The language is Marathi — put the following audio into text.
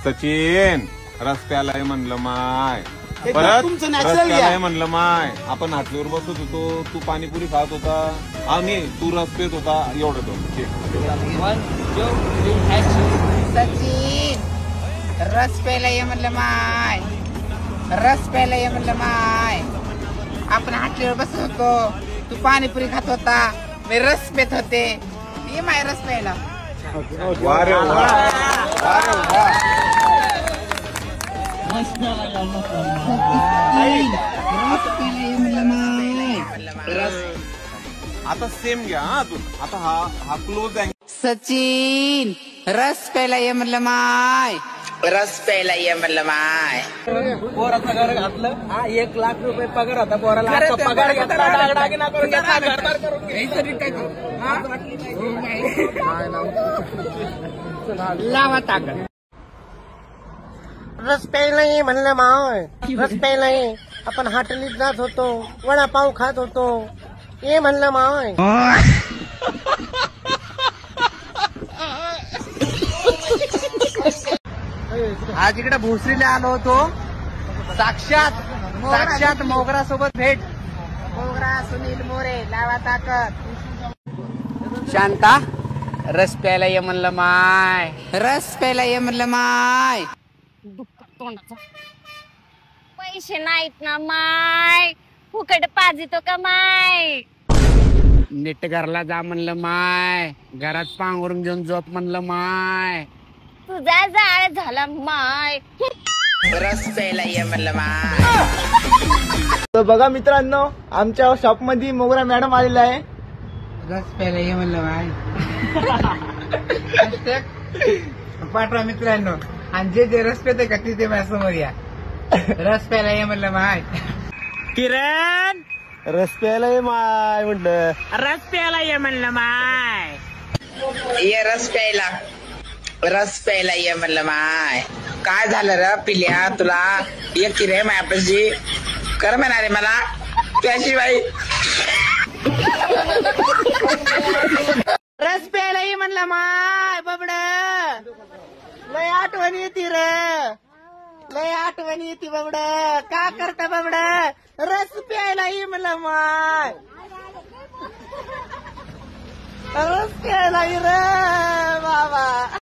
सचिन रस्त्याला म्हणलं माय, परत तुमचं नॅचरल रस्त्याला म्हणलं माय. आपण हातलीवर बसत होतो, तू पाणीपुरी खात होता आणि तू रस पेत होता. एवढं दोन सचिन रस प्यायला ये म्हणलं माय, रस प्यायला ये म्हणलं माय. आपण हाटलीवर बसत होतो, तू पाणीपुरी खात होता, मी रस पेत होते. ये माय रस प्यायला. वारे वा. आता सेम घ्या हा अजून. आता हा क्लोज आहे. सचिन रस प्यायला ये म्हणलं माय, रस प्यायला ये म्हणलं माय. पोराचं घर घातलं, 1 लाख रुपये पगार होता पोराला. पगार घेतला, डागडागिना करून घेतला, घरदार करून लावा ताकद. रस प्यायला ये म्हणलं माय, रस प्यायला ये. आपण हॉटेलीत जात होतो, वडापाव खात होतो. ये म्हणलं माय. आज इकडे भोसरीला आलो होतो. साक्षात मोगरा सोबत भेट. मोगरा सुनील मोरे लावा ताकद. शांता रस प्यायला ये म्हणलं माय, रस प्यायला ये म्हणलं माय. पैसे नाहीत ना माय, फुकट पाजितो का माय. नीट घरला जा म्हणलं माय, घरात पांघरून घेऊन झोप म्हणलं माय. तुझा जाळ झाला माय. रस प्यायला ये म्हणलं माय. तर बघा मित्रांनो, आमच्या शॉप मध्ये मोगरा मॅडम आलेला आहे. रस प्यायला ये म्हणलं माय. पाठवा मित्रांनो, आणि जे रस पेते का तिथे माझ्यासमोर या. रस प्यायला ये म्हणलं माय. किरण रस प्यायला ये माय म्हटलं. रस प्यायला ये म्हणलं माय. ये रस प्यायला, रस प्यायला ये म्हणलं माय. काय झालं र पिल्या तुला? ये की रे मायापाशी कर म्हणा रे मला त्याची बाई. रस प्यायला ये म्हणलं माय. बबड लय आठवण येते र, लय आठवण येते बबड. का करता बबड? रस प्यायला ये म्हणलं माय, रस प्यायला ये रे बाबा.